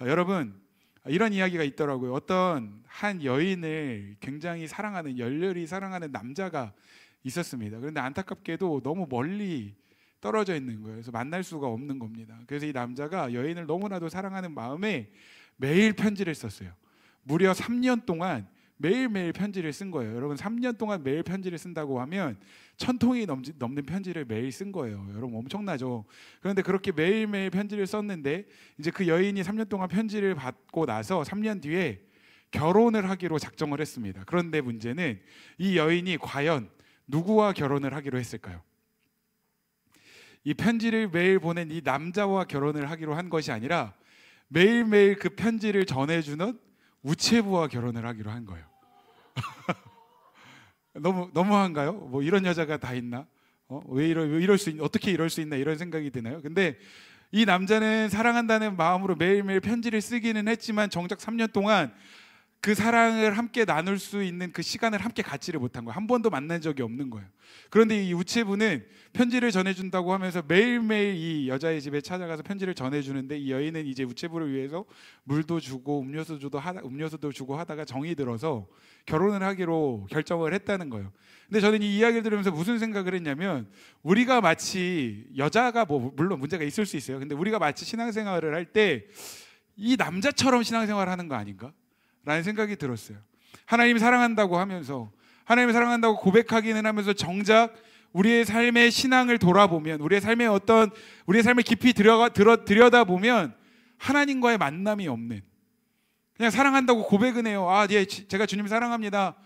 여러분, 이런 이야기가 있더라고요. 어떤 한 여인을 굉장히 사랑하는, 열렬히 사랑하는 남자가 있었습니다. 그런데 안타깝게도 너무 멀리 떨어져 있는 거예요. 그래서 만날 수가 없는 겁니다. 그래서 이 남자가 여인을 너무나도 사랑하는 마음에 매일 편지를 썼어요. 무려 3년 동안 매일매일 편지를 쓴 거예요. 여러분, 3년 동안 매일 편지를 쓴다고 하면 1000통이 넘는 편지를 매일 쓴 거예요. 여러분, 엄청나죠? 그런데 그렇게 매일매일 편지를 썼는데, 이제 그 여인이 3년 동안 편지를 받고 나서 3년 뒤에 결혼을 하기로 작정을 했습니다. 그런데 문제는 이 여인이 과연 누구와 결혼을 하기로 했을까요? 이 편지를 매일 보낸 이 남자와 결혼을 하기로 한 것이 아니라 매일매일 그 편지를 전해주는 우체부와 결혼을 하기로 한 거예요. 너무한가요? 뭐 이런 여자가 다 있나? 왜 이럴 수 어떻게 이럴 수 있나, 이런 생각이 드나요? 근데 이 남자는 사랑한다는 마음으로 매일매일 편지를 쓰기는 했지만 정작 3년 동안 그 사랑을 함께 나눌 수 있는 그 시간을 함께 갖지를 못한 거예요. 한 번도 만난 적이 없는 거예요. 그런데 이 우체부는 편지를 전해준다고 하면서 매일매일 이 여자의 집에 찾아가서 편지를 전해주는데, 이 여인은 이제 우체부를 위해서 물도 주고 음료수도 주고 하다가 정이 들어서 결혼을 하기로 결정을 했다는 거예요. 근데 저는 이 이야기를 들으면서 무슨 생각을 했냐면, 우리가 마치, 여자가 뭐 물론 문제가 있을 수 있어요. 근데 우리가 마치 신앙생활을 할 때 이 남자처럼 신앙생활을 하는 거 아닌가? 라는 생각이 들었어요. 하나님이 사랑한다고 하면서, 하나님을 사랑한다고 고백하기는 하면서 정작 우리의 삶의 신앙을 돌아보면, 우리의 삶을 깊이 들여다보면 하나님과의 만남이 없는, 그냥 사랑한다고 고백은 해요. 예, 제가 주님 사랑합니다.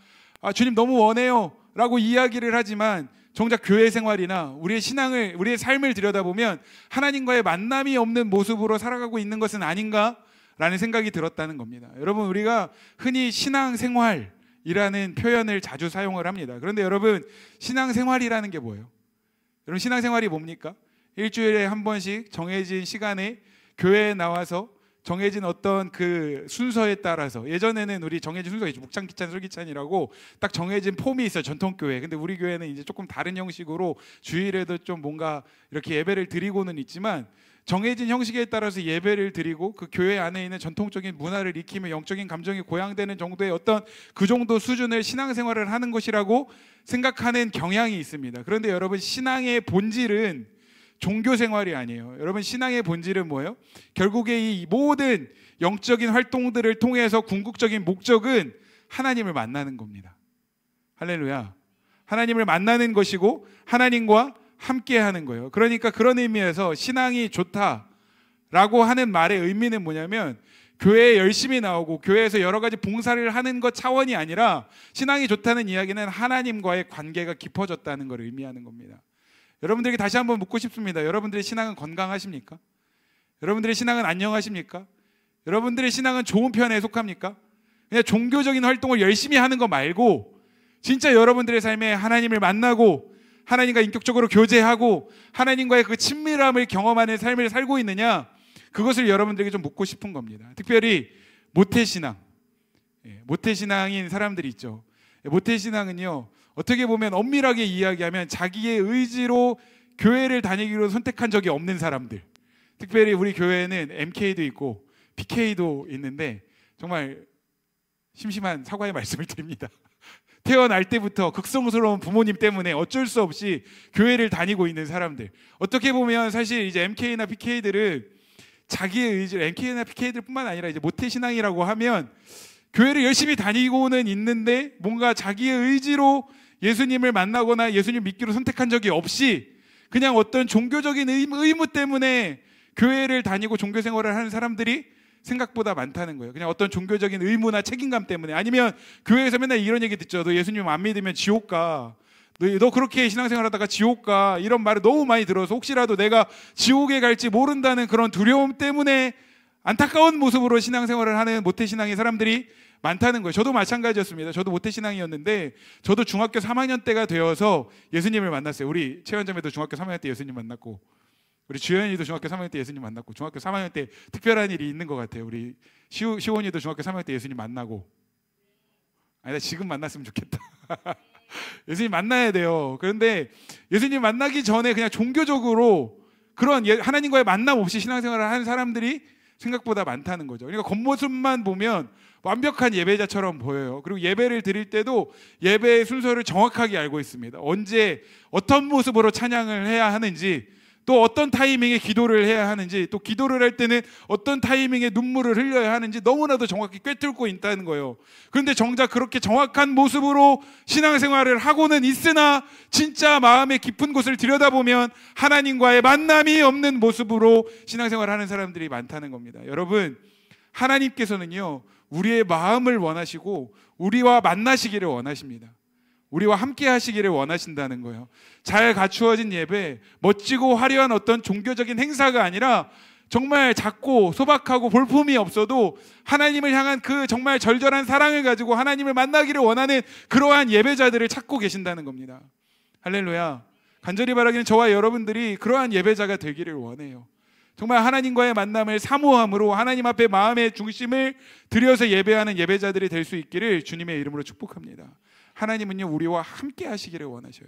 주님 너무 원해요. 라고 이야기를 하지만 정작 교회 생활이나 우리의 삶을 들여다보면 하나님과의 만남이 없는 모습으로 살아가고 있는 것은 아닌가? 라는 생각이 들었다는 겁니다. 여러분, 우리가 흔히 신앙생활이라는 표현을 자주 사용을 합니다. 그런데 여러분, 신앙생활이라는 게 뭐예요? 여러분, 신앙생활이 뭡니까? 일주일에 한 번씩 정해진 시간에 교회에 나와서 정해진 어떤 그 순서에 따라서, 예전에는 우리 정해진 순서가 있죠. 묵창기찬, 술기찬이라고 딱 정해진 폼이 있어요, 전통교회. 근데 우리 교회는 이제 조금 다른 형식으로 주일에도 좀 뭔가 이렇게 예배를 드리고는 있지만, 정해진 형식에 따라서 예배를 드리고 그 교회 안에 있는 전통적인 문화를 익히며 영적인 감정이 고양되는 정도의 어떤 그 정도 수준의 신앙생활을 하는 것이라고 생각하는 경향이 있습니다. 그런데 여러분, 신앙의 본질은 종교생활이 아니에요. 여러분, 신앙의 본질은 뭐예요? 결국에 이 모든 영적인 활동들을 통해서 궁극적인 목적은 하나님을 만나는 겁니다. 할렐루야. 하나님을 만나는 것이고 하나님과 함께 하는 거예요. 그러니까 그런 의미에서 신앙이 좋다라고 하는 말의 의미는 뭐냐면, 교회에 열심히 나오고 교회에서 여러 가지 봉사를 하는 것 차원이 아니라, 신앙이 좋다는 이야기는 하나님과의 관계가 깊어졌다는 걸 의미하는 겁니다. 여러분들에게 다시 한번 묻고 싶습니다. 여러분들의 신앙은 건강하십니까? 여러분들의 신앙은 안녕하십니까? 여러분들의 신앙은 좋은 편에 속합니까? 그냥 종교적인 활동을 열심히 하는 거 말고 진짜 여러분들의 삶에 하나님을 만나고 하나님과 인격적으로 교제하고 하나님과의 그 친밀함을 경험하는 삶을 살고 있느냐, 그것을 여러분들에게 좀 묻고 싶은 겁니다. 특별히 모태신앙, 모태신앙인 사람들이 있죠. 모태신앙은요, 어떻게 보면 엄밀하게 이야기하면 자기의 의지로 교회를 다니기로 선택한 적이 없는 사람들. 특별히 우리 교회에는 MK도 있고 PK도 있는데 정말 심심한 사과의 말씀을 드립니다. 태어날 때부터 극성스러운 부모님 때문에 어쩔 수 없이 교회를 다니고 있는 사람들. 어떻게 보면 사실 이제 MK나 PK들은 자기의 의지로, MK나 PK들뿐만 아니라 이제 모태신앙이라고 하면 교회를 열심히 다니고는 있는데 뭔가 자기의 의지로 예수님을 만나거나 예수님 믿기로 선택한 적이 없이 그냥 어떤 종교적인 의무 때문에 교회를 다니고 종교 생활을 하는 사람들이 생각보다 많다는 거예요. 그냥 어떤 종교적인 의무나 책임감 때문에. 아니면 교회에서 맨날 이런 얘기 듣죠. 너 예수님 안 믿으면 지옥 가. 너 그렇게 신앙생활 하다가 지옥 가. 이런 말을 너무 많이 들어서 혹시라도 내가 지옥에 갈지 모른다는 그런 두려움 때문에 안타까운 모습으로 신앙생활을 하는 모태신앙의 사람들이 많다는 거예요. 저도 마찬가지였습니다. 저도 모태신앙이었는데 저도 중학교 3학년 때가 되어서 예수님을 만났어요. 우리 최원점에도 중학교 3학년 때 예수님 만났고, 우리 주연이도 중학교 3학년 때 예수님 만났고, 중학교 3학년 때 특별한 일이 있는 것 같아요. 우리 시원이도 중학교 3학년 때 예수님 만나고. 아니다, 지금 만났으면 좋겠다. 예수님 만나야 돼요. 그런데 예수님 만나기 전에 그냥 종교적으로 그런 하나님과의 만남 없이 신앙생활을 하는 사람들이 생각보다 많다는 거죠. 그러니까 겉모습만 보면 완벽한 예배자처럼 보여요. 그리고 예배를 드릴 때도 예배의 순서를 정확하게 알고 있습니다. 언제 어떤 모습으로 찬양을 해야 하는지, 또 어떤 타이밍에 기도를 해야 하는지, 또 기도를 할 때는 어떤 타이밍에 눈물을 흘려야 하는지 너무나도 정확히 꿰뚫고 있다는 거예요. 그런데 정작 그렇게 정확한 모습으로 신앙생활을 하고는 있으나 진짜 마음의 깊은 곳을 들여다보면 하나님과의 만남이 없는 모습으로 신앙생활을 하는 사람들이 많다는 겁니다. 여러분, 하나님께서는요, 우리의 마음을 원하시고 우리와 만나시기를 원하십니다. 우리와 함께 하시기를 원하신다는 거예요. 잘 갖추어진 예배, 멋지고 화려한 어떤 종교적인 행사가 아니라 정말 작고 소박하고 볼품이 없어도 하나님을 향한 그 정말 절절한 사랑을 가지고 하나님을 만나기를 원하는 그러한 예배자들을 찾고 계신다는 겁니다. 할렐루야. 간절히 바라기는 저와 여러분들이 그러한 예배자가 되기를 원해요. 정말 하나님과의 만남을 사모함으로 하나님 앞에 마음의 중심을 들여서 예배하는 예배자들이 될 수 있기를 주님의 이름으로 축복합니다. 하나님은요, 우리와 함께 하시기를 원하셔요.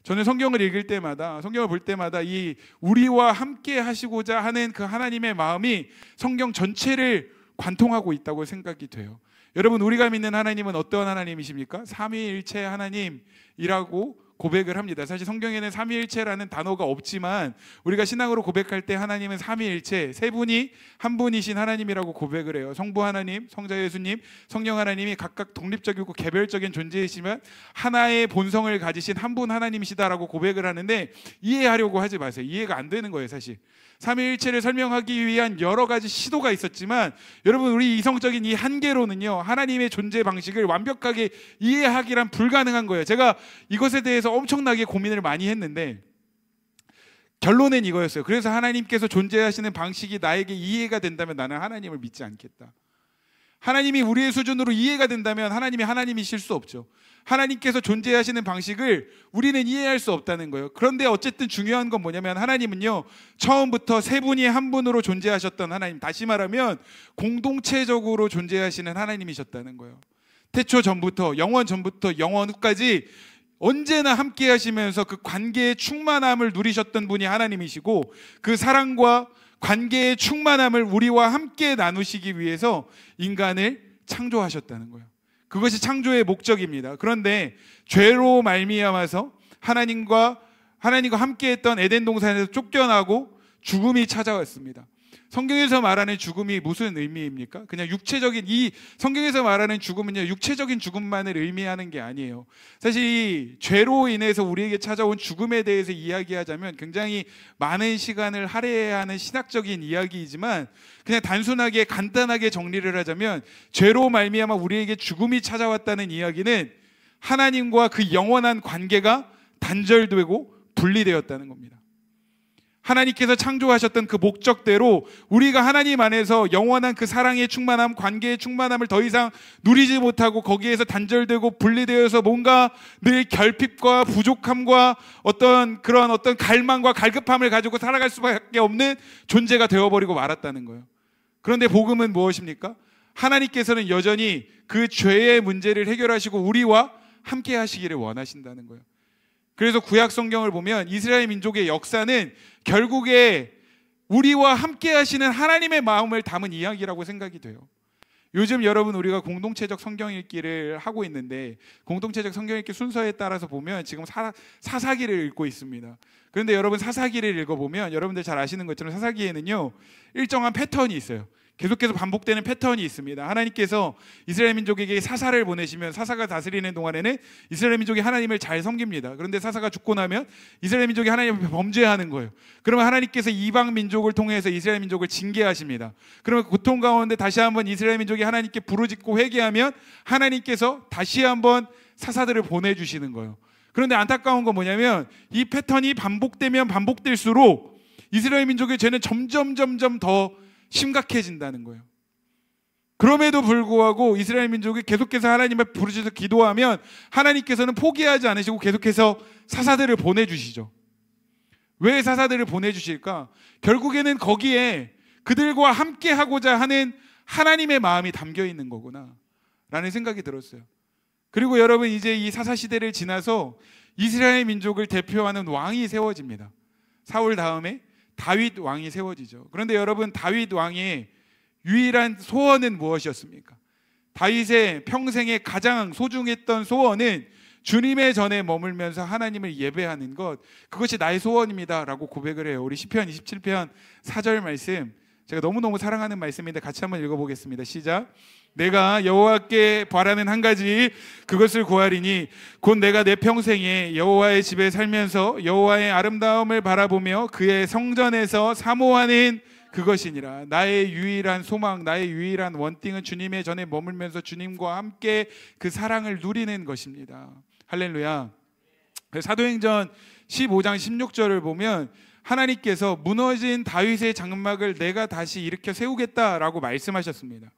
저는 성경을 읽을 때마다, 성경을 볼 때마다 이 우리와 함께 하시고자 하는 그 하나님의 마음이 성경 전체를 관통하고 있다고 생각이 돼요. 여러분, 우리가 믿는 하나님은 어떤 하나님이십니까? 삼위일체 하나님이라고 고백을 합니다. 사실 성경에는 삼위일체라는 단어가 없지만 우리가 신앙으로 고백할 때 하나님은 삼위일체, 세 분이 한 분이신 하나님이라고 고백을 해요. 성부 하나님, 성자 예수님, 성령 하나님이 각각 독립적이고 개별적인 존재이시면 하나의 본성을 가지신 한 분 하나님이시다라고 고백을 하는데, 이해하려고 하지 마세요. 이해가 안 되는 거예요. 사실 삼위일체를 설명하기 위한 여러 가지 시도가 있었지만, 여러분, 우리 이성적인 이 한계로는요, 하나님의 존재 방식을 완벽하게 이해하기란 불가능한 거예요. 제가 이것에 대해서 엄청나게 고민을 많이 했는데 결론은 이거였어요. 그래서 하나님께서 존재하시는 방식이 나에게 이해가 된다면 나는 하나님을 믿지 않겠다. 하나님이 우리의 수준으로 이해가 된다면 하나님이 하나님이실 수 없죠. 하나님께서 존재하시는 방식을 우리는 이해할 수 없다는 거예요. 그런데 어쨌든 중요한 건 뭐냐면, 하나님은요, 처음부터 세 분이 한 분으로 존재하셨던 하나님, 다시 말하면 공동체적으로 존재하시는 하나님이셨다는 거예요. 태초 전부터, 영원 전부터 영원 후까지 언제나 함께 하시면서 그 관계의 충만함을 누리셨던 분이 하나님이시고, 그 사랑과 관계의 충만함을 우리와 함께 나누시기 위해서 인간을 창조하셨다는 거예요. 그것이 창조의 목적입니다. 그런데 죄로 말미암아서 하나님과 함께했던 에덴 동산에서 쫓겨나고 죽음이 찾아왔습니다. 성경에서 말하는 죽음이 무슨 의미입니까? 그냥 육체적인, 이 성경에서 말하는 죽음은요, 육체적인 죽음만을 의미하는 게 아니에요. 사실 이 죄로 인해서 우리에게 찾아온 죽음에 대해서 이야기하자면 굉장히 많은 시간을 할애해야 하는 신학적인 이야기이지만, 그냥 단순하게 간단하게 정리를 하자면, 죄로 말미암아 우리에게 죽음이 찾아왔다는 이야기는 하나님과 그 영원한 관계가 단절되고 분리되었다는 겁니다. 하나님께서 창조하셨던 그 목적대로 우리가 하나님 안에서 영원한 그 사랑의 충만함, 관계의 충만함을 더 이상 누리지 못하고 거기에서 단절되고 분리되어서 뭔가 늘 결핍과 부족함과 어떤 갈망과 갈급함을 가지고 살아갈 수밖에 없는 존재가 되어버리고 말았다는 거예요. 그런데 복음은 무엇입니까? 하나님께서는 여전히 그 죄의 문제를 해결하시고 우리와 함께 하시기를 원하신다는 거예요. 그래서 구약 성경을 보면 이스라엘 민족의 역사는 결국에 우리와 함께 하시는 하나님의 마음을 담은 이야기라고 생각이 돼요. 요즘 여러분, 우리가 공동체적 성경 읽기를 하고 있는데, 공동체적 성경 읽기 순서에 따라서 보면 지금 사사기를 읽고 있습니다. 그런데 여러분, 사사기를 읽어보면 여러분들 잘 아시는 것처럼 사사기에는요, 일정한 패턴이 있어요. 계속해서 반복되는 패턴이 있습니다. 하나님께서 이스라엘 민족에게 사사를 보내시면 사사가 다스리는 동안에는 이스라엘 민족이 하나님을 잘 섬깁니다. 그런데 사사가 죽고 나면 이스라엘 민족이 하나님 앞에 범죄하는 거예요. 그러면 하나님께서 이방 민족을 통해서 이스라엘 민족을 징계하십니다. 그러면 고통 가운데 다시 한번 이스라엘 민족이 하나님께 부르짖고 회개하면 하나님께서 다시 한번 사사들을 보내주시는 거예요. 그런데 안타까운 건 뭐냐면, 이 패턴이 반복되면 반복될수록 이스라엘 민족의 죄는 점점 더 심각해진다는 거예요. 그럼에도 불구하고 이스라엘 민족이 계속해서 하나님을 부르짖어서 기도하면 하나님께서는 포기하지 않으시고 계속해서 사사들을 보내주시죠. 왜 사사들을 보내주실까? 결국에는 거기에 그들과 함께 하고자 하는 하나님의 마음이 담겨 있는 거구나 라는 생각이 들었어요. 그리고 여러분, 이제 이 사사 시대를 지나서 이스라엘 민족을 대표하는 왕이 세워집니다. 사울 다음에 다윗 왕이 세워지죠. 그런데 여러분, 다윗 왕의 유일한 소원은 무엇이었습니까? 다윗의 평생에 가장 소중했던 소원은 주님의 전에 머물면서 하나님을 예배하는 것, 그것이 나의 소원입니다 라고 고백을 해요. 우리 시편 27편 4절 말씀, 제가 너무너무 사랑하는 말씀인데 같이 한번 읽어보겠습니다. 시작. 내가 여호와께 바라는 한 가지, 그것을 구하리니 곧 내가 내 평생에 여호와의 집에 살면서 여호와의 아름다움을 바라보며 그의 성전에서 사모하는 그것이니라. 나의 유일한 소망, 나의 유일한 원띵은 주님의 전에 머물면서 주님과 함께 그 사랑을 누리는 것입니다. 할렐루야. 사도행전 15장 16절을 보면 하나님께서 무너진 다윗의 장막을 내가 다시 일으켜 세우겠다라고 말씀하셨습니다.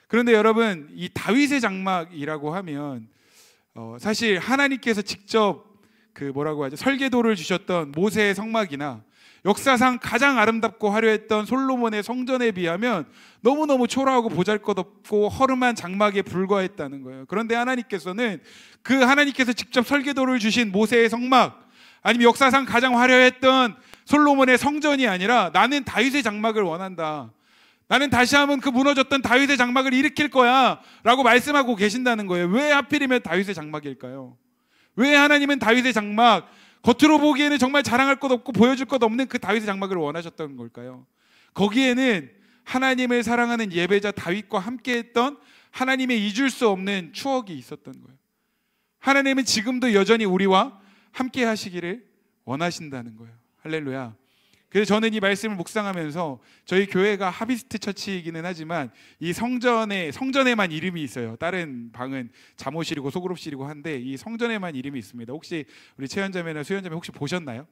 그런데 여러분, 이 다윗의 장막이라고 하면 사실 하나님께서 직접 설계도를 주셨던 모세의 성막이나 역사상 가장 아름답고 화려했던 솔로몬의 성전에 비하면 너무너무 초라하고 보잘것없고 허름한 장막에 불과했다는 거예요. 그런데 하나님께서는 그 하나님께서 직접 설계도를 주신 모세의 성막, 아니면 역사상 가장 화려했던 솔로몬의 성전이 아니라 나는 다윗의 장막을 원한다, 나는 다시 한번 그 무너졌던 다윗의 장막을 일으킬 거야 라고 말씀하고 계신다는 거예요. 왜 하필이면 다윗의 장막일까요? 왜 하나님은 다윗의 장막, 겉으로 보기에는 정말 자랑할 것 없고 보여줄 것 없는 그 다윗의 장막을 원하셨던 걸까요? 거기에는 하나님을 사랑하는 예배자 다윗과 함께했던 하나님의 잊을 수 없는 추억이 있었던 거예요. 하나님은 지금도 여전히 우리와 함께 하시기를 원하신다는 거예요. 할렐루야. 그래서 저는 이 말씀을 묵상하면서, 저희 교회가 하비스트 처치이기는 하지만 이 성전에만 이름이 있어요. 다른 방은 잠옷실이고 소그룹실이고 한데 이 성전에만 이름이 있습니다. 혹시 우리 최현자매나 수현자매 혹시 보셨나요?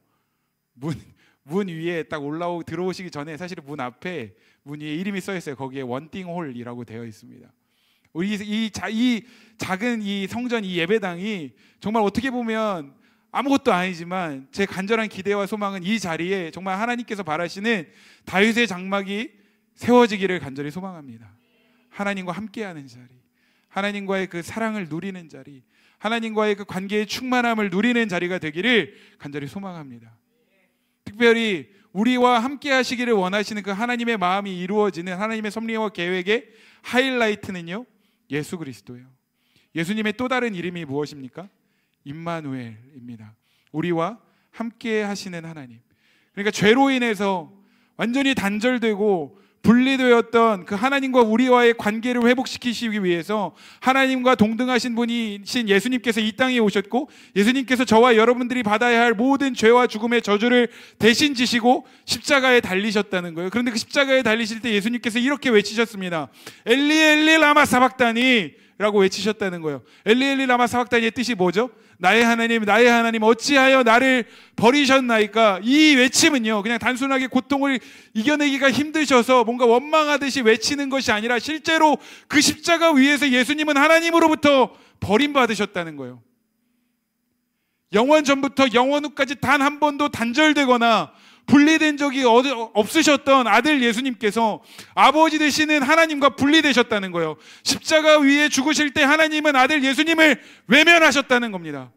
문 위에 딱 들어오시기 전에 사실 문 앞에 문 위에 이름이 써 있어요. 거기에 원띵홀이라고 되어 있습니다. 우리 이 작은 이 성전, 이 예배당이 정말 어떻게 보면 아무것도 아니지만 제 간절한 기대와 소망은 이 자리에 정말 하나님께서 바라시는 다윗의 장막이 세워지기를 간절히 소망합니다. 하나님과 함께하는 자리, 하나님과의 그 사랑을 누리는 자리, 하나님과의 그 관계의 충만함을 누리는 자리가 되기를 간절히 소망합니다. 특별히 우리와 함께 하시기를 원하시는 그 하나님의 마음이 이루어지는 하나님의 섭리와 계획의 하이라이트는요, 예수 그리스도예요. 예수님의 또 다른 이름이 무엇입니까? 임마누엘입니다. 우리와 함께 하시는 하나님. 그러니까 죄로 인해서 완전히 단절되고 분리되었던 그 하나님과 우리와의 관계를 회복시키시기 위해서 하나님과 동등하신 분이신 예수님께서 이 땅에 오셨고, 예수님께서 저와 여러분들이 받아야 할 모든 죄와 죽음의 저주를 대신 지시고 십자가에 달리셨다는 거예요. 그런데 그 십자가에 달리실 때 예수님께서 이렇게 외치셨습니다. 엘리 엘리 라마 사박다니 라고 외치셨다는 거예요. 엘리 엘리 라마 사박다니의 뜻이 뭐죠? 나의 하나님, 나의 하나님, 어찌하여 나를 버리셨나이까? 이 외침은요, 그냥 단순하게 고통을 이겨내기가 힘드셔서 뭔가 원망하듯이 외치는 것이 아니라 실제로 그 십자가 위에서 예수님은 하나님으로부터 버림받으셨다는 거예요. 영원 전부터 영원 후까지 단 한 번도 단절되거나 분리된 적이 없으셨던 아들 예수님께서 아버지 되시는 하나님과 분리되셨다는 거예요. 십자가 위에 죽으실 때 하나님은 아들 예수님을 외면하셨다는 겁니다.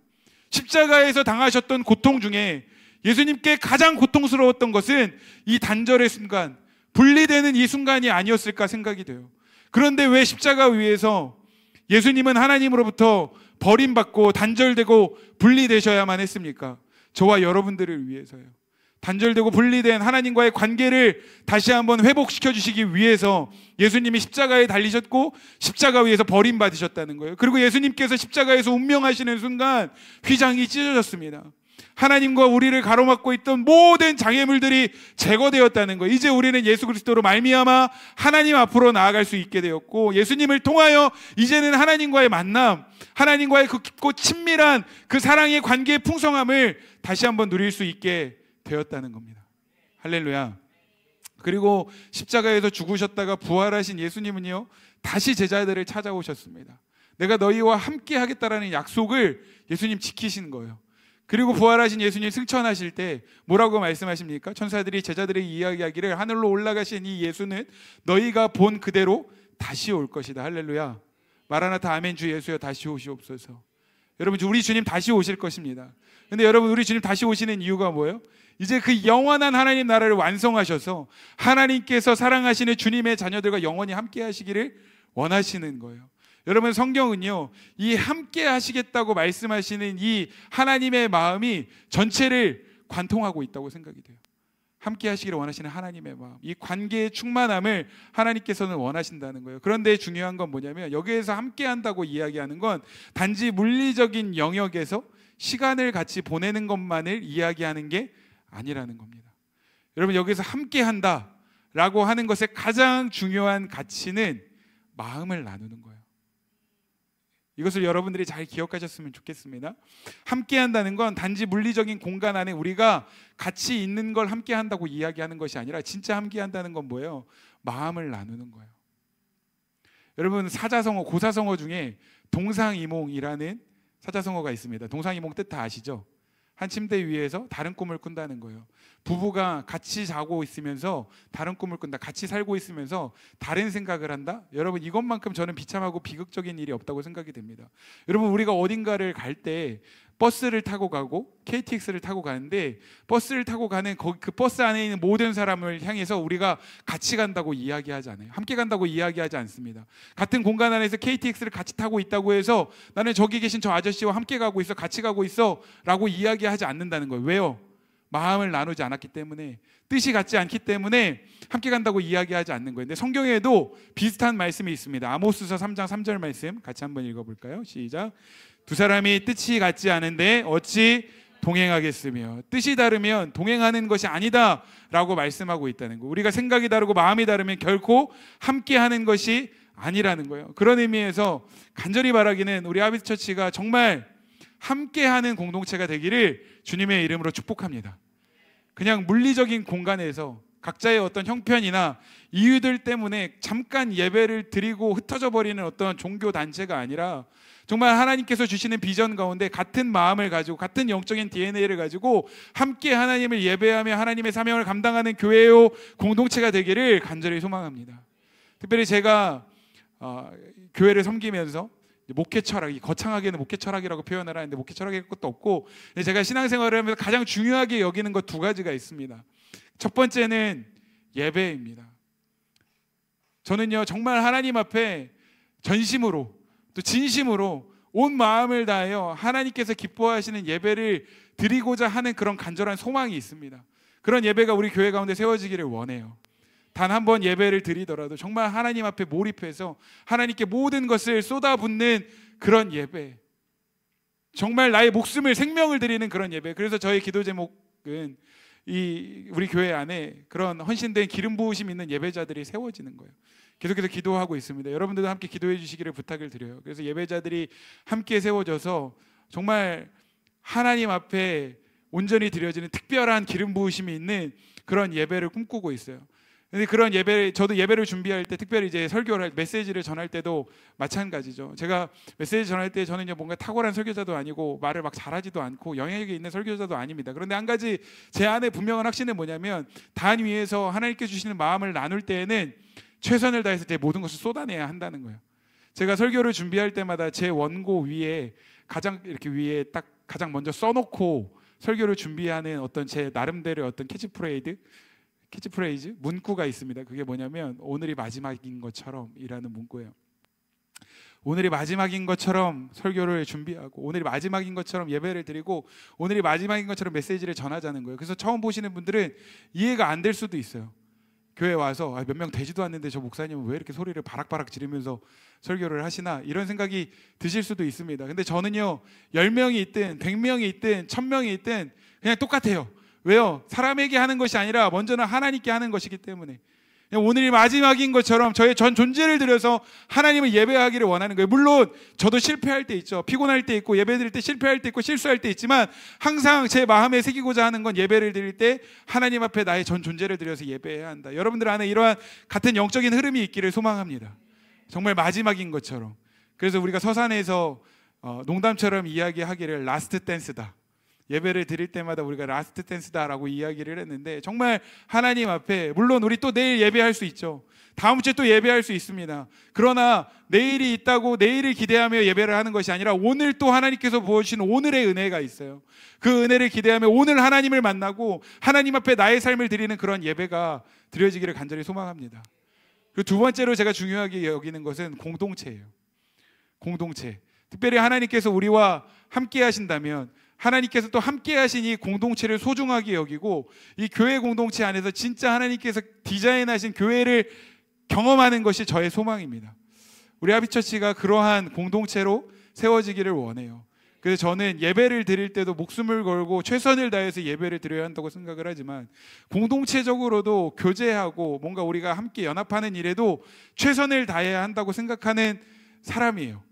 십자가에서 당하셨던 고통 중에 예수님께 가장 고통스러웠던 것은 이 단절의 순간, 분리되는 이 순간이 아니었을까 생각이 돼요. 그런데 왜 십자가 위에서 예수님은 하나님으로부터 버림받고 단절되고 분리되셔야만 했습니까? 저와 여러분들을 위해서요. 단절되고 분리된 하나님과의 관계를 다시 한번 회복시켜 주시기 위해서 예수님이 십자가에 달리셨고 십자가 위에서 버림받으셨다는 거예요. 그리고 예수님께서 십자가에서 운명하시는 순간 휘장이 찢어졌습니다. 하나님과 우리를 가로막고 있던 모든 장애물들이 제거되었다는 거예요. 이제 우리는 예수 그리스도로 말미암아 하나님 앞으로 나아갈 수 있게 되었고, 예수님을 통하여 이제는 하나님과의 만남, 하나님과의 그 깊고 친밀한 그 사랑의 관계의 풍성함을 다시 한번 누릴 수 있게 되었다는 겁니다. 할렐루야. 그리고 십자가에서 죽으셨다가 부활하신 예수님은요, 다시 제자들을 찾아오셨습니다. 내가 너희와 함께 하겠다라는 약속을 예수님 지키신 거예요. 그리고 부활하신 예수님 승천하실 때 뭐라고 말씀하십니까? 천사들이 제자들의 이야기하기를 하늘로 올라가신 이 예수는 너희가 본 그대로 다시 올 것이다. 할렐루야. 마라나타 아멘 주 예수여 다시 오시옵소서. 여러분, 우리 주님 다시 오실 것입니다. 근데 여러분, 우리 주님 다시 오시는 이유가 뭐예요? 이제 그 영원한 하나님 나라를 완성하셔서 하나님께서 사랑하시는 주님의 자녀들과 영원히 함께 하시기를 원하시는 거예요. 여러분, 성경은요, 이 함께 하시겠다고 말씀하시는 이 하나님의 마음이 전체를 관통하고 있다고 생각이 돼요. 함께 하시기를 원하시는 하나님의 마음, 이 관계의 충만함을 하나님께서는 원하신다는 거예요. 그런데 중요한 건 뭐냐면, 여기에서 함께 한다고 이야기하는 건 단지 물리적인 영역에서 시간을 같이 보내는 것만을 이야기하는 게 아니라는 겁니다. 여러분, 여기서 함께 한다라고 하는 것의 가장 중요한 가치는 마음을 나누는 거예요. 이것을 여러분들이 잘 기억하셨으면 좋겠습니다. 함께 한다는 건 단지 물리적인 공간 안에 우리가 같이 있는 걸 함께 한다고 이야기하는 것이 아니라, 진짜 함께 한다는 건 뭐예요? 마음을 나누는 거예요. 여러분, 사자성어, 고사성어 중에 동상이몽이라는 사자성어가 있습니다. 동상이몽 뜻 다 아시죠? 한 침대 위에서 다른 꿈을 꾼다는 거예요. 부부가 같이 자고 있으면서 다른 꿈을 꾼다. 같이 살고 있으면서 다른 생각을 한다. 여러분, 이것만큼 저는 비참하고 비극적인 일이 없다고 생각이 됩니다. 여러분, 우리가 어딘가를 갈 때 버스를 타고 가고 KTX를 타고 가는데, 버스를 타고 가는 그 버스 안에 있는 모든 사람을 향해서 우리가 같이 간다고 이야기하지 않아요. 함께 간다고 이야기하지 않습니다. 같은 공간 안에서 KTX를 같이 타고 있다고 해서 나는 저기 계신 저 아저씨와 함께 가고 있어, 같이 가고 있어 라고 이야기하지 않는다는 거예요. 왜요? 마음을 나누지 않았기 때문에, 뜻이 같지 않기 때문에 함께 간다고 이야기하지 않는 거예요. 근데 성경에도 비슷한 말씀이 있습니다. 아모스서 3장 3절 말씀 같이 한번 읽어볼까요? 시작. 두 사람이 뜻이 같지 않은데 어찌 동행하겠으며, 뜻이 다르면 동행하는 것이 아니다 라고 말씀하고 있다는 거예요. 우리가 생각이 다르고 마음이 다르면 결코 함께하는 것이 아니라는 거예요. 그런 의미에서 간절히 바라기는 우리 아비스처치가 정말 함께하는 공동체가 되기를 주님의 이름으로 축복합니다. 그냥 물리적인 공간에서 각자의 어떤 형편이나 이유들 때문에 잠깐 예배를 드리고 흩어져 버리는 어떤 종교 단체가 아니라, 정말 하나님께서 주시는 비전 가운데 같은 마음을 가지고 같은 영적인 DNA를 가지고 함께 하나님을 예배하며 하나님의 사명을 감당하는 교회요 공동체가 되기를 간절히 소망합니다. 특별히 제가 교회를 섬기면서 목회 철학, 거창하게는 목회 철학이라고 표현을 하는데 목회 철학일 것도 없고, 제가 신앙생활을 하면서 가장 중요하게 여기는 것 두 가지가 있습니다. 첫 번째는 예배입니다. 저는요, 정말 하나님 앞에 전심으로 또 진심으로 온 마음을 다하여 하나님께서 기뻐하시는 예배를 드리고자 하는 그런 간절한 소망이 있습니다. 그런 예배가 우리 교회 가운데 세워지기를 원해요. 단 한 번 예배를 드리더라도 정말 하나님 앞에 몰입해서 하나님께 모든 것을 쏟아붓는 그런 예배, 정말 나의 목숨을, 생명을 드리는 그런 예배. 그래서 저의 기도 제목은 우리 교회 안에 그런 헌신된 기름 부으심 있는 예배자들이 세워지는 거예요. 계속해서 기도하고 있습니다. 여러분들도 함께 기도해 주시기를 부탁을 드려요. 그래서 예배자들이 함께 세워져서 정말 하나님 앞에 온전히 드려지는 특별한 기름 부으심이 있는 그런 예배를 꿈꾸고 있어요. 근데 그런 예배, 저도 예배를 준비할 때, 특별히 이제 설교를 메시지를 전할 때도 마찬가지죠. 제가 메시지 전할 때 저는 이제 뭔가 탁월한 설교자도 아니고 말을 막 잘하지도 않고 영향력이 있는 설교자도 아닙니다. 그런데 한 가지 제 안에 분명한 확신은 뭐냐면, 단 위에서 하나님께 주시는 마음을 나눌 때에는 최선을 다해서 제 모든 것을 쏟아내야 한다는 거예요. 제가 설교를 준비할 때마다 제 원고 위에 가장 이렇게 위에 딱 가장 먼저 써놓고 설교를 준비하는 어떤 제 나름대로의 어떤 캐치프레이즈 문구가 있습니다. 그게 뭐냐면, 오늘이 마지막인 것처럼이라는 문구예요. 오늘이 마지막인 것처럼 설교를 준비하고, 오늘이 마지막인 것처럼 예배를 드리고, 오늘이 마지막인 것처럼 메시지를 전하자는 거예요. 그래서 처음 보시는 분들은 이해가 안 될 수도 있어요. 교회 와서 몇 명 되지도 않는데 저 목사님은 왜 이렇게 소리를 바락바락 지르면서 설교를 하시나, 이런 생각이 드실 수도 있습니다. 근데 저는요, 10명이 있든 100명이 있든 1000명이 있든 그냥 똑같아요. 왜요? 사람에게 하는 것이 아니라 먼저는 하나님께 하는 것이기 때문에, 오늘이 마지막인 것처럼 저의 전 존재를 들여서 하나님을 예배하기를 원하는 거예요. 물론 저도 실패할 때 있죠. 피곤할 때 있고, 예배 드릴 때 실패할 때 있고, 실수할 때 있지만, 항상 제 마음에 새기고자 하는 건 예배를 드릴 때 하나님 앞에 나의 전 존재를 들여서 예배해야 한다. 여러분들 안에 이러한 같은 영적인 흐름이 있기를 소망합니다. 정말 마지막인 것처럼. 그래서 우리가 서산에서 농담처럼 이야기하기를 라스트 댄스다, 예배를 드릴 때마다 우리가 라스트 댄스다라고 이야기를 했는데, 정말 하나님 앞에 물론 우리 또 내일 예배할 수 있죠. 다음 주에 또 예배할 수 있습니다. 그러나 내일이 있다고 내일을 기대하며 예배를 하는 것이 아니라 오늘 또 하나님께서 부어주신 오늘의 은혜가 있어요. 그 은혜를 기대하며 오늘 하나님을 만나고 하나님 앞에 나의 삶을 드리는 그런 예배가 드려지기를 간절히 소망합니다. 그리고 두 번째로 제가 중요하게 여기는 것은 공동체예요. 공동체. 특별히 하나님께서 우리와 함께 하신다면 하나님께서 또 함께 하신 이 공동체를 소중하게 여기고 이 교회 공동체 안에서 진짜 하나님께서 디자인하신 교회를 경험하는 것이 저의 소망입니다. 우리 하비처치가 그러한 공동체로 세워지기를 원해요. 그래서 저는 예배를 드릴 때도 목숨을 걸고 최선을 다해서 예배를 드려야 한다고 생각을 하지만, 공동체적으로도 교제하고 뭔가 우리가 함께 연합하는 일에도 최선을 다해야 한다고 생각하는 사람이에요.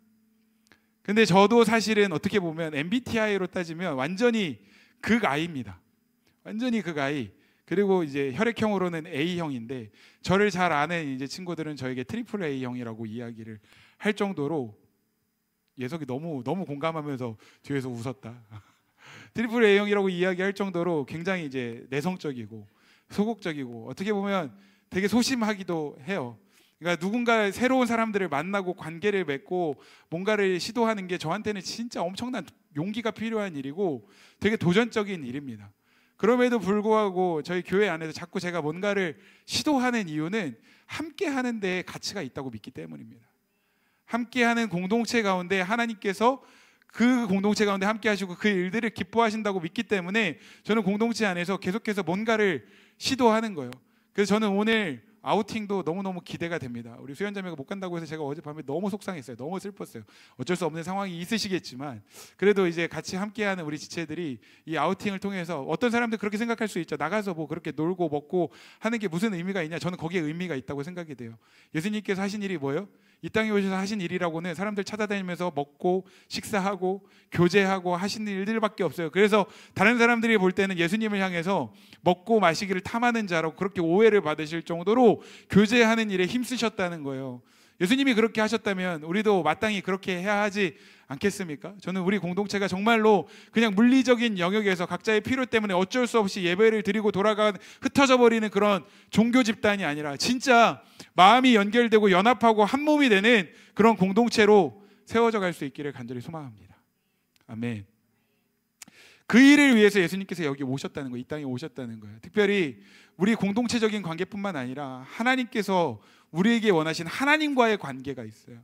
근데 저도 사실은 어떻게 보면 MBTI로 따지면 완전히 극아이입니다. 완전히 극아이. 그리고 이제 혈액형으로는 A형인데, 저를 잘 아는 이제 친구들은 저에게 트리플 A형이라고 이야기를 할 정도로, 예석이 너무 공감하면서 뒤에서 웃었다. 트리플 A형이라고 이야기할 정도로 굉장히 이제 내성적이고 소극적이고 어떻게 보면 되게 소심하기도 해요. 그러니까 누군가 새로운 사람들을 만나고 관계를 맺고 뭔가를 시도하는 게 저한테는 진짜 엄청난 용기가 필요한 일이고 되게 도전적인 일입니다. 그럼에도 불구하고 저희 교회 안에서 자꾸 제가 뭔가를 시도하는 이유는 함께 하는 데 가치가 있다고 믿기 때문입니다. 함께하는 공동체 가운데 하나님께서 그 공동체 가운데 함께 하시고 그 일들을 기뻐하신다고 믿기 때문에 저는 공동체 안에서 계속해서 뭔가를 시도하는 거예요. 그래서 저는 오늘 아우팅도 너무너무 기대가 됩니다. 우리 수연자매가 못 간다고 해서 제가 어젯밤에 너무 속상했어요. 너무 슬펐어요. 어쩔 수 없는 상황이 있으시겠지만 그래도 이제 같이 함께하는 우리 지체들이 이 아우팅을 통해서, 어떤 사람들 그렇게 생각할 수 있죠. 나가서 뭐 그렇게 놀고 먹고 하는 게 무슨 의미가 있냐. 저는 거기에 의미가 있다고 생각이 돼요. 예수님께서 하신 일이 뭐예요? 이 땅에 오셔서 하신 일이라고는 사람들 찾아다니면서 먹고 식사하고 교제하고 하신 일들밖에 없어요. 그래서 다른 사람들이 볼 때는 예수님을 향해서 먹고 마시기를 탐하는 자라고 그렇게 오해를 받으실 정도로 교제하는 일에 힘쓰셨다는 거예요. 예수님이 그렇게 하셨다면 우리도 마땅히 그렇게 해야 하지 않겠습니까? 저는 우리 공동체가 정말로 그냥 물리적인 영역에서 각자의 필요 때문에 어쩔 수 없이 예배를 드리고 돌아간 흩어져 버리는 그런 종교 집단이 아니라 진짜 마음이 연결되고 연합하고 한 몸이 되는 그런 공동체로 세워져 갈 수 있기를 간절히 소망합니다. 아멘. 그 일을 위해서 예수님께서 여기 오셨다는 거예요. 이 땅에 오셨다는 거예요. 특별히 우리 공동체적인 관계뿐만 아니라 하나님께서 우리에게 원하신 하나님과의 관계가 있어요.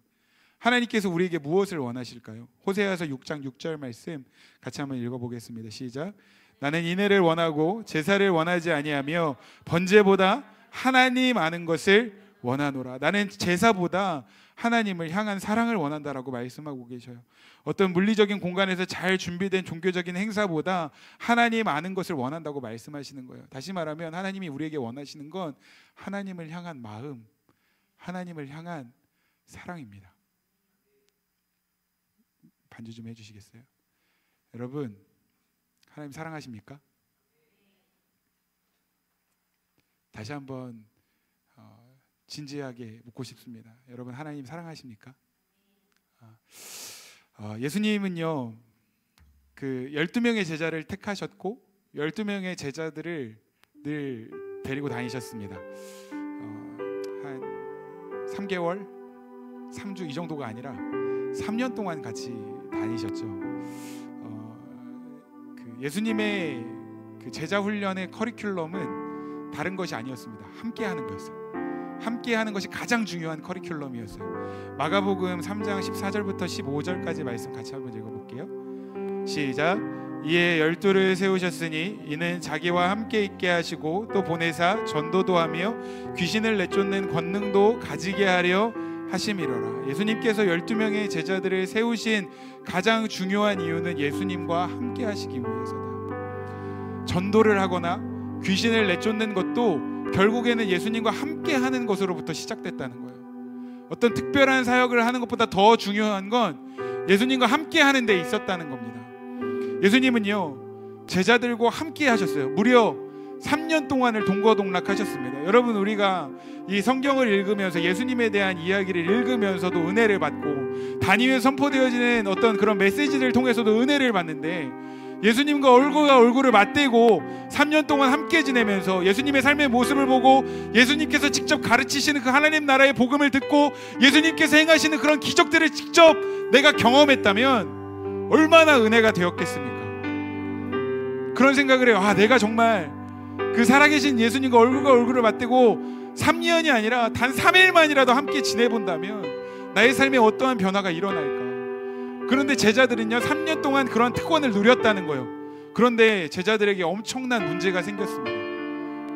하나님께서 우리에게 무엇을 원하실까요? 호세아서 6장 6절 말씀 같이 한번 읽어보겠습니다. 시작. 나는 인애를 원하고 제사를 원하지 아니하며 번제보다 하나님 아는 것을 원하노라. 나는 제사보다 하나님을 향한 사랑을 원한다라고 말씀하고 계셔요. 어떤 물리적인 공간에서 잘 준비된 종교적인 행사보다 하나님 아는 것을 원한다고 말씀하시는 거예요. 다시 말하면 하나님이 우리에게 원하시는 건 하나님을 향한 마음, 하나님을 향한 사랑입니다. 반주 좀 해주시겠어요? 여러분, 하나님 사랑하십니까? 다시 한번 진지하게 묻고 싶습니다. 여러분, 하나님 사랑하십니까? 예수님은요, 그 12명의 제자를 택하셨고 12명의 제자들을 늘 데리고 다니셨습니다. 한 3개월, 3주 이 정도가 아니라 3년 동안 같이 다니셨죠. 그 예수님의 그 제자 훈련의 커리큘럼은 다른 것이 아니었습니다. 함께하는 거였어요. 함께하는 것이 가장 중요한 커리큘럼이었어요. 마가복음 3장 14절부터 15절까지 말씀 같이 한번 읽어볼게요. 시작. 이에 12를 세우셨으니 이는 자기와 함께 있게 하시고 또 보내사 전도도 하며 귀신을 내쫓는 권능도 가지게 하려 하심이로라. 예수님께서 12명의 제자들을 세우신 가장 중요한 이유는 예수님과 함께 하시기 위해서다. 전도를 하거나 귀신을 내쫓는 것도 결국에는 예수님과 함께 하는 것으로부터 시작됐다는 거예요. 어떤 특별한 사역을 하는 것보다 더 중요한 건 예수님과 함께 하는 데 있었다는 겁니다. 예수님은요, 제자들과 함께 하셨어요. 무려 3년 동안을 동거동락하셨습니다. 여러분, 우리가 이 성경을 읽으면서 예수님에 대한 이야기를 읽으면서도 은혜를 받고 다니면서 선포되어지는 어떤 그런 메시지를 통해서도 은혜를 받는데, 예수님과 얼굴과 얼굴을 맞대고 3년 동안 함께 지내면서 예수님의 삶의 모습을 보고 예수님께서 직접 가르치시는 그 하나님 나라의 복음을 듣고 예수님께서 행하시는 그런 기적들을 직접 내가 경험했다면 얼마나 은혜가 되었겠습니까? 그런 생각을 해요. 내가 정말 그 살아계신 예수님과 얼굴과 얼굴을 맞대고 3년이 아니라 단 3일만이라도 함께 지내본다면 나의 삶에 어떠한 변화가 일어날까? 그런데 제자들은요 3년 동안 그런 특권을 누렸다는 거예요. 그런데 제자들에게 엄청난 문제가 생겼습니다.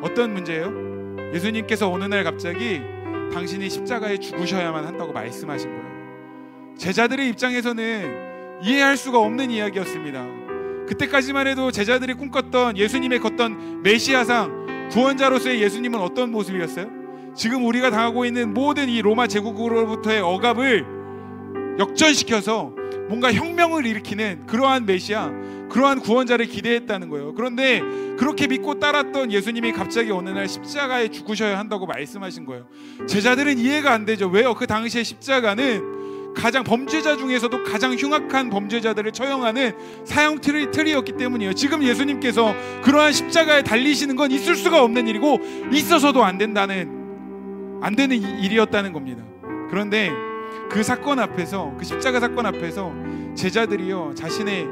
어떤 문제예요? 예수님께서 어느 날 갑자기 당신이 십자가에 죽으셔야만 한다고 말씀하신 거예요. 제자들의 입장에서는 이해할 수가 없는 이야기였습니다. 그때까지만 해도 제자들이 꿈꿨던 예수님의 걷던 메시아상 구원자로서의 예수님은 어떤 모습이었어요? 지금 우리가 당하고 있는 모든 이 로마 제국으로부터의 억압을 역전시켜서 뭔가 혁명을 일으키는 그러한 메시아, 그러한 구원자를 기대했다는 거예요. 그런데 그렇게 믿고 따랐던 예수님이 갑자기 어느 날 십자가에 죽으셔야 한다고 말씀하신 거예요. 제자들은 이해가 안 되죠. 왜요? 그 당시에 십자가는 가장 범죄자 중에서도 가장 흉악한 범죄자들을 처형하는 사형 틀이었기 때문이에요. 지금 예수님께서 그러한 십자가에 달리시는 건 있을 수가 없는 일이고 있어서도 안 되는 일이었다는 겁니다. 그런데 그 사건 앞에서, 그 십자가 사건 앞에서 제자들이요 자신의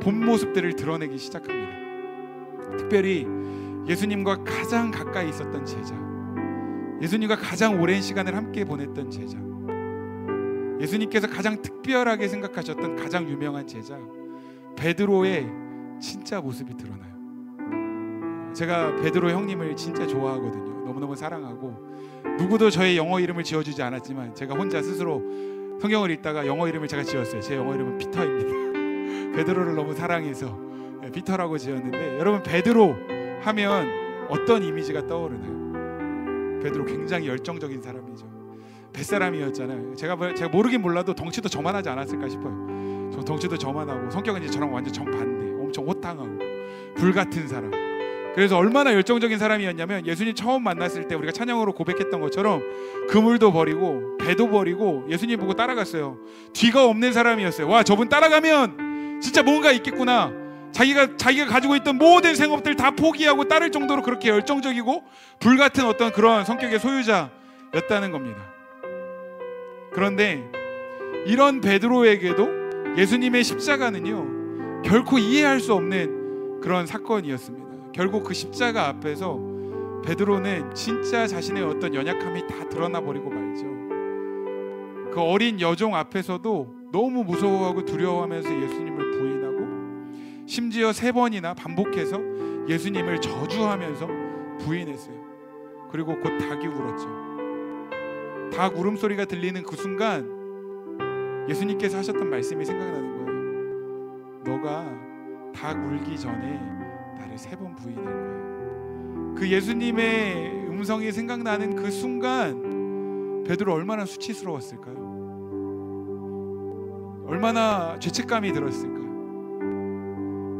본 모습들을 드러내기 시작합니다. 특별히 예수님과 가장 가까이 있었던 제자, 예수님과 가장 오랜 시간을 함께 보냈던 제자, 예수님께서 가장 특별하게 생각하셨던 가장 유명한 제자 베드로의 진짜 모습이 드러나요. 제가 베드로 형님을 진짜 좋아하거든요. 너무너무 사랑하고 누구도 저의 영어 이름을 지어주지 않았지만 제가 혼자 스스로 성경을 읽다가 영어 이름을 제가 지었어요. 제 영어 이름은 피터입니다. 베드로를 너무 사랑해서 피터라고 지었는데, 여러분 베드로 하면 어떤 이미지가 떠오르나요? 베드로 굉장히 열정적인 사람이죠. 뱃사람이었잖아요. 제가 모르긴 몰라도 덩치도 저만하지 않았을까 싶어요. 저 덩치도 저만하고 성격은 이제 저랑 완전 정반대, 엄청 호탕하고 불같은 사람. 그래서 얼마나 열정적인 사람이었냐면 예수님 처음 만났을 때 우리가 찬양으로 고백했던 것처럼 그물도 버리고 배도 버리고 예수님 보고 따라갔어요. 뒤가 없는 사람이었어요. 와, 저분 따라가면 진짜 뭔가 있겠구나. 자기가 가지고 있던 모든 생업들 다 포기하고 따를 정도로 그렇게 열정적이고 불같은 어떤 그런 성격의 소유자였다는 겁니다. 그런데 이런 베드로에게도 예수님의 십자가는요 결코 이해할 수 없는 그런 사건이었습니다. 결국 그 십자가 앞에서 베드로는 진짜 자신의 어떤 연약함이 다 드러나 버리고 말죠. 그 어린 여종 앞에서도 너무 무서워하고 두려워하면서 예수님을 부인하고 심지어 3번이나 반복해서 예수님을 저주하면서 부인했어요. 그리고 곧 닭이 울었죠. 닭 울음소리가 들리는 그 순간 예수님께서 하셨던 말씀이 생각나는 거예요. 너가 닭 울기 전에 나를 3번 부인할 거야. 그 예수님의 음성이 생각나는 그 순간 베드로 얼마나 수치스러웠을까요? 얼마나 죄책감이 들었을까요?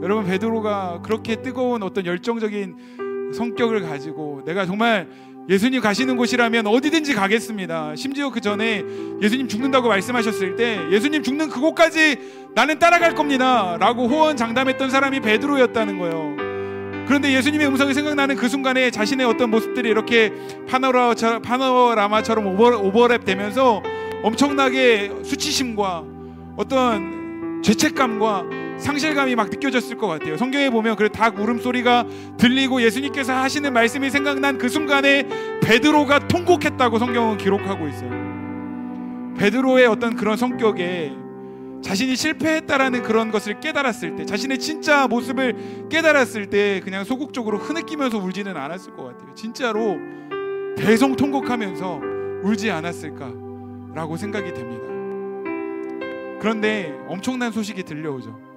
여러분, 베드로가 그렇게 뜨거운 어떤 열정적인 성격을 가지고 내가 정말 예수님 가시는 곳이라면 어디든지 가겠습니다. 심지어 그 전에 예수님 죽는다고 말씀하셨을 때 예수님 죽는 그곳까지 나는 따라갈 겁니다 라고 호언장담했던 사람이 베드로였다는 거예요. 그런데 예수님의 음성이 생각나는 그 순간에 자신의 어떤 모습들이 이렇게 파노라마처럼 오버랩 되면서 엄청나게 수치심과 어떤 죄책감과 상실감이 막 느껴졌을 것 같아요. 성경에 보면 그 닭 울음소리가 들리고 예수님께서 하시는 말씀이 생각난 그 순간에 베드로가 통곡했다고 성경은 기록하고 있어요. 베드로의 어떤 그런 성격에 자신이 실패했다라는 그런 것을 깨달았을 때, 자신의 진짜 모습을 깨달았을 때 그냥 소극적으로 흐느끼면서 울지는 않았을 것 같아요. 진짜로 대성통곡하면서 울지 않았을까라고 생각이 됩니다. 그런데 엄청난 소식이 들려오죠.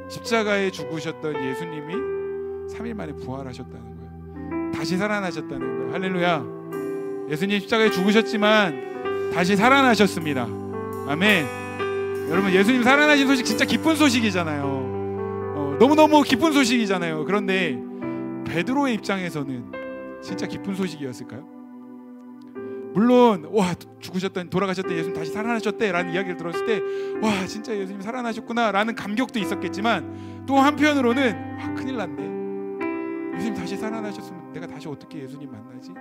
십자가에 죽으셨던 예수님이 3일 만에 부활하셨다는 거예요. 다시 살아나셨다는 거예요. 할렐루야. 예수님 십자가에 죽으셨지만 다시 살아나셨습니다. 아멘. 여러분, 예수님 살아나신 소식 진짜 기쁜 소식이잖아요. 너무너무 기쁜 소식이잖아요. 그런데 베드로의 입장에서는 진짜 기쁜 소식이었을까요? 물론 와 돌아가셨던 예수님 다시 살아나셨대 라는 이야기를 들었을 때 와 진짜 예수님 살아나셨구나 라는 감격도 있었겠지만, 또 한편으로는 큰일 났네, 예수님 다시 살아나셨으면 내가 다시 어떻게 예수님 만나지?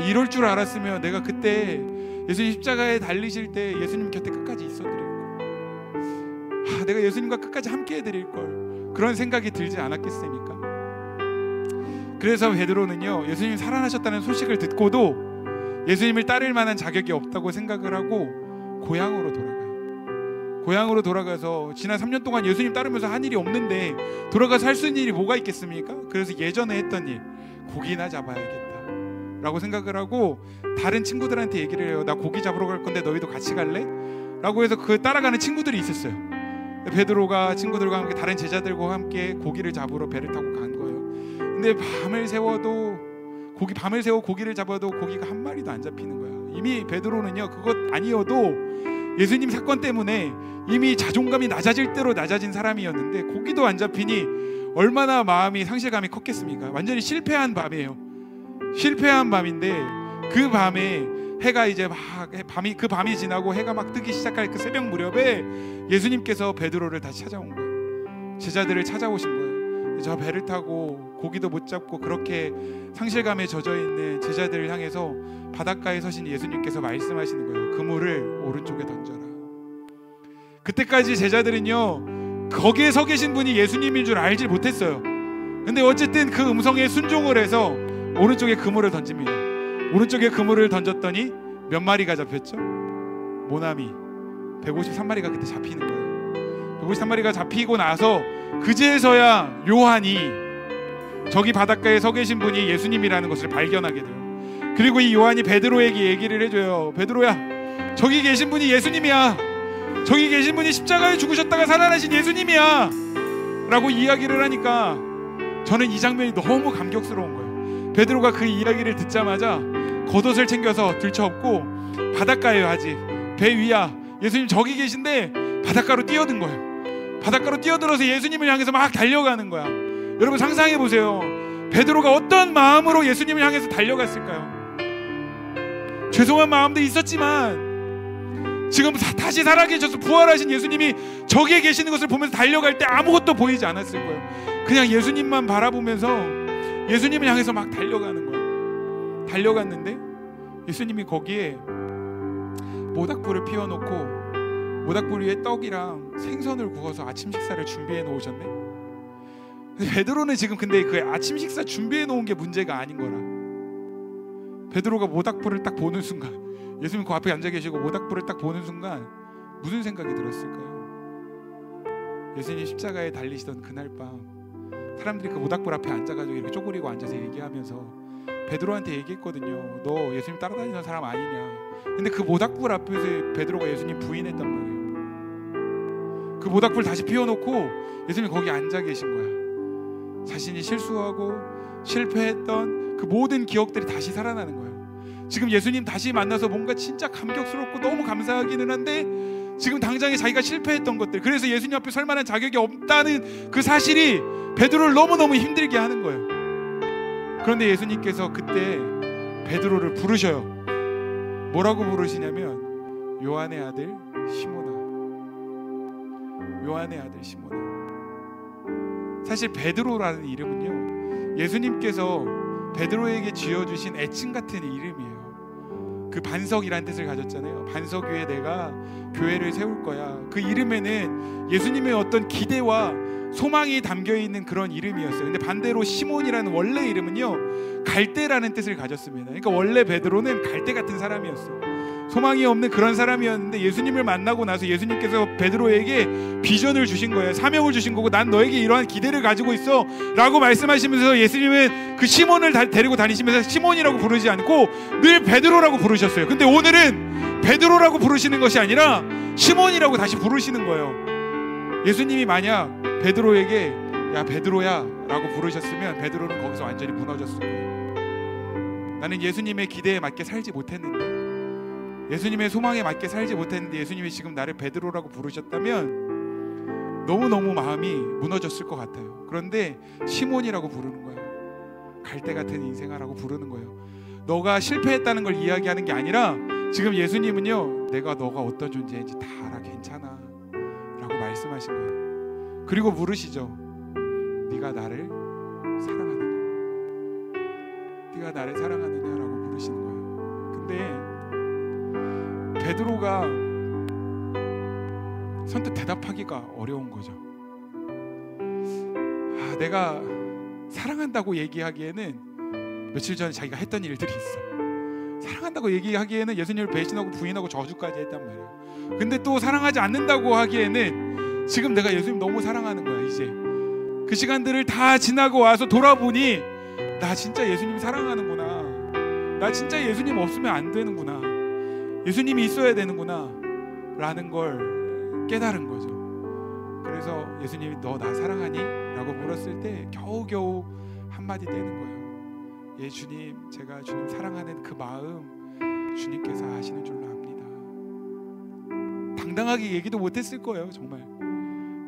이럴 줄 알았으면 내가 그때 예수님 십자가에 달리실 때 예수님 곁에 끝까지 있어 드릴 걸, 내가 예수님과 끝까지 함께 해드릴 걸, 그런 생각이 들지 않았겠습니까? 그래서 베드로는요, 예수님 살아나셨다는 소식을 듣고도 예수님을 따를 만한 자격이 없다고 생각을 하고 고향으로 돌아가요. 고향으로 돌아가서 지난 3년 동안 예수님 따르면서 한 일이 없는데 돌아가서 할 수 있는 일이 뭐가 있겠습니까? 그래서 예전에 했던 일, 고기나 잡아야겠다 라고 생각을 하고 다른 친구들한테 얘기를 해요. 나 고기 잡으러 갈 건데 너희도 같이 갈래? 라고 해서 그 따라가는 친구들이 있었어요. 베드로가 친구들과 함께, 다른 제자들과 함께 고기를 잡으러 배를 타고 간 거예요. 근데 밤을 새워 고기를 잡아도 고기가 한 마리도 안 잡히는 거야. 이미 베드로는요, 그것 아니어도 예수님 사건 때문에 이미 자존감이 낮아질 대로 낮아진 사람이었는데 고기도 안 잡히니 얼마나 마음이 상실감이 컸겠습니까? 완전히 실패한 밤이에요. 실패한 밤인데 그 밤에 해가 이제 밤이 지나고 해가 막 뜨기 시작할 그 새벽 무렵에 예수님께서 베드로를 다시 찾아온 거예요. 제자들을 찾아오신 거예요. 저 배를 타고 고기도 못 잡고 그렇게 상실감에 젖어 있는 제자들을 향해서 바닷가에 서신 예수님께서 말씀하시는 거예요. 그물을 오른쪽에 던져라. 그때까지 제자들은요, 거기에 서 계신 분이 예수님인 줄 알지 못했어요. 근데 어쨌든 그 음성에 순종을 해서 오른쪽에 그물을 던집니다. 오른쪽에 그물을 던졌더니 몇 마리가 잡혔죠? 모나미 153마리가 그때 잡히는 거예요. 153마리가 잡히고 나서 그제서야 요한이 저기 바닷가에 서 계신 분이 예수님이라는 것을 발견하게 돼요. 그리고 이 요한이 베드로에게 얘기를 해줘요. 베드로야, 저기 계신 분이 예수님이야. 저기 계신 분이 십자가에 죽으셨다가 살아나신 예수님이야 라고 이야기를 하니까 저는 이 장면이 너무 감격스러운 거예요. 베드로가 그 이야기를 듣자마자 겉옷을 챙겨서 들쳐업고 바닷가에 아직 배 위야, 예수님 저기 계신데 바닷가로 뛰어든 거예요. 바닷가로 뛰어들어서 예수님을 향해서 막 달려가는 거야. 여러분 상상해 보세요. 베드로가 어떤 마음으로 예수님을 향해서 달려갔을까요? 죄송한 마음도 있었지만 지금 다시 살아계셔서 부활하신 예수님이 저기에 계시는 것을 보면서 달려갈 때 아무것도 보이지 않았을 거예요. 그냥 예수님만 바라보면서 예수님을 향해서 막 달려가는 거예요. 달려갔는데 예수님이 거기에 모닥불을 피워놓고 모닥불 위에 떡이랑 생선을 구워서 아침 식사를 준비해 놓으셨네. 베드로는 지금 근데 그 아침 식사 준비해 놓은 게 문제가 아닌 거라. 베드로가 모닥불을 딱 보는 순간, 예수님 그 앞에 앉아 계시고 모닥불을 딱 보는 순간 무슨 생각이 들었을까요? 예수님 십자가에 달리시던 그날 밤 사람들이 그 모닥불 앞에 앉아가지고 이렇게 쪼그리고 앉아서 얘기하면서 베드로한테 얘기했거든요. 너 예수님 따라다니는 사람 아니냐. 근데 그 모닥불 앞에서 베드로가 예수님 부인했단 말이에요. 그 모닥불 다시 피워놓고 예수님이 거기 앉아 계신 거야. 자신이 실수하고 실패했던 그 모든 기억들이 다시 살아나는 거예요. 지금 예수님 다시 만나서 뭔가 진짜 감격스럽고 너무 감사하기는 한데 지금 당장에 자기가 실패했던 것들, 그래서 예수님 앞에 설 만한 자격이 없다는 그 사실이 베드로를 너무너무 힘들게 하는 거예요. 그런데 예수님께서 그때 베드로를 부르셔요. 뭐라고 부르시냐면 요한의 아들 시몬아, 요한의 아들 시몬아. 사실 베드로라는 이름은요, 예수님께서 베드로에게 지어주신 애칭 같은 이름이에요. 그 반석이라는 뜻을 가졌잖아요. 반석 위에 내가 교회를 세울 거야. 그 이름에는 예수님의 어떤 기대와 소망이 담겨있는 그런 이름이었어요. 근데 반대로 시몬이라는 원래 이름은요, 갈대라는 뜻을 가졌습니다. 그러니까 원래 베드로는 갈대 같은 사람이었어요. 소망이 없는 그런 사람이었는데 예수님을 만나고 나서 예수님께서 베드로에게 비전을 주신 거예요. 사명을 주신 거고, 난 너에게 이러한 기대를 가지고 있어 라고 말씀하시면서 예수님은 그 시몬을 데리고 다니시면서 시몬이라고 부르지 않고 늘 베드로라고 부르셨어요. 근데 오늘은 베드로라고 부르시는 것이 아니라 시몬이라고 다시 부르시는 거예요. 예수님이 만약 베드로에게 야 베드로야 라고 부르셨으면 베드로는 거기서 완전히 무너졌을 거예요. 나는 예수님의 기대에 맞게 살지 못했는데, 예수님의 소망에 맞게 살지 못했는데 예수님이 지금 나를 베드로라고 부르셨다면 너무너무 마음이 무너졌을 것 같아요. 그런데 시몬이라고 부르는 거예요. 갈대 같은 인생아라고 부르는 거예요. 너가 실패했다는 걸 이야기하는 게 아니라 지금 예수님은요, 너가 어떤 존재인지 다 알아, 괜찮아 라고 말씀하신 거예요. 그리고 물으시죠. 네가 나를 사랑하느냐? 네가 나를 사랑하느냐라고 물으시는 거예요. 근데 베드로가 선뜻 대답하기가 어려운 거죠. 내가 사랑한다고 얘기하기에는 며칠 전에 자기가 했던 일들이 있어. 사랑한다고 얘기하기에는 예수님을 배신하고 부인하고 저주까지 했단 말이에요. 근데 또 사랑하지 않는다고 하기에는 지금 내가 예수님 너무 사랑하는 거야. 이제 그 시간들을 다 지나고 와서 돌아보니 나 진짜 예수님 사랑하는구나, 나 진짜 예수님 없으면 안 되는구나, 예수님이 있어야 되는구나 라는 걸 깨달은 거죠. 그래서 예수님이 너 나 사랑하니? 라고 물었을 때 겨우겨우 한마디 떼는 거예요. 예 주님, 제가 주님 사랑하는 그 마음 주님께서 아시는 줄로 압니다. 당당하게 얘기도 못했을 거예요. 정말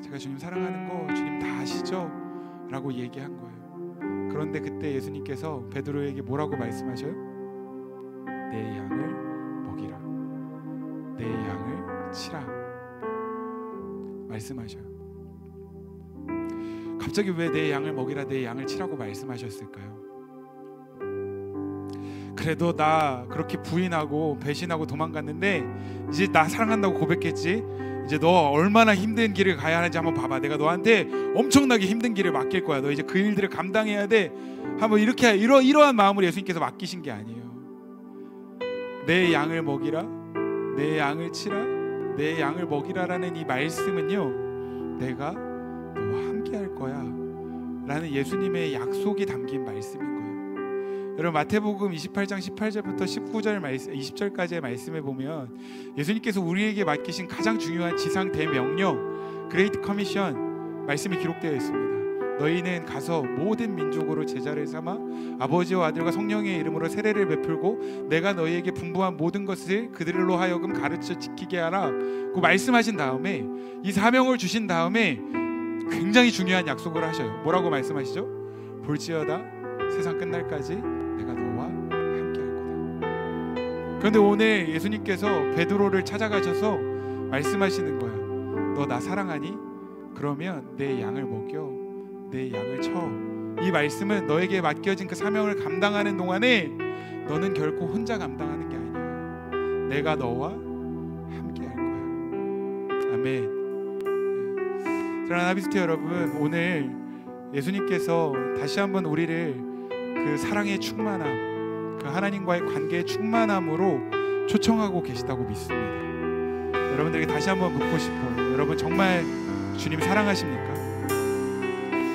제가 주님 사랑하는 거 주님 다 아시죠? 라고 얘기한 거예요. 그런데 그때 예수님께서 베드로에게 뭐라고 말씀하셔요? 내 양을 먹이라, 내 양을 치라 말씀하셔요. 갑자기 왜 내 양을 먹이라, 내 양을 치라고 말씀하셨을까요? 그래도 나 그렇게 부인하고 배신하고 도망갔는데 이제 나 사랑한다고 고백했지, 이제 너 얼마나 힘든 길을 가야 하는지 한번 봐봐. 내가 너한테 엄청나게 힘든 길을 맡길 거야. 너 이제 그 일들을 감당해야 돼. 한번 이렇게 이러한 마음으로 예수님께서 맡기신 게 아니에요. 내 양을 먹이라, 내 양을 치라, 내 양을 먹이라라는 이 말씀은요, 내가 너와 함께 할 거야 라는 예수님의 약속이 담긴 말씀인 거예요. 여러분 마태복음 28장 18절부터 19절 20절까지의 말씀에 보면 예수님께서 우리에게 맡기신 가장 중요한 지상 대명령 그레이트 커미션 말씀이 기록되어 있습니다. 너희는 가서 모든 민족으로 제자를 삼아 아버지와 아들과 성령의 이름으로 세례를 베풀고 내가 너희에게 분부한 모든 것을 그들로 하여금 가르쳐 지키게 하라 그 말씀하신 다음에 이 사명을 주신 다음에 굉장히 중요한 약속을 하셔요. 뭐라고 말씀하시죠? 볼지어다 세상 끝날까지 내가 너와 함께 할 거다. 그런데 오늘 예수님께서 베드로를 찾아가셔서 말씀하시는 거예요. 너 나 사랑하니? 그러면 내 양을 먹여, 내 양을 쳐. 이 말씀은 너에게 맡겨진 그 사명을 감당하는 동안에 너는 결코 혼자 감당하는 게 아니야. 내가 너와 함께 할 거야. 아멘. 사랑하는 하비스트 여러분, 오늘 예수님께서 다시 한번 우리를 그 사랑의 충만함, 그 하나님과의 관계의 충만함으로 초청하고 계시다고 믿습니다. 여러분들에게 다시 한번 묻고 싶어요. 여러분 정말 주님 사랑하십니까?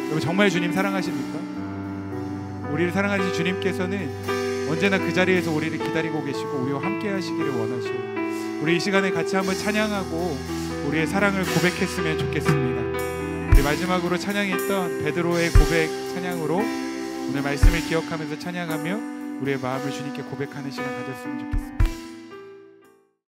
여러분 정말 주님 사랑하십니까? 우리를 사랑하신 주님께서는 언제나 그 자리에서 우리를 기다리고 계시고 우리와 함께 하시기를 원하셔요. 우리 이 시간에 같이 한번 찬양하고 우리의 사랑을 고백했으면 좋겠습니다. 우리 마지막으로 찬양했던 베드로의 고백 찬양으로 오늘 말씀을 기억하면서 찬양하며 우리의 마음을 주님께 고백하는 시간 가졌으면 좋겠습니다.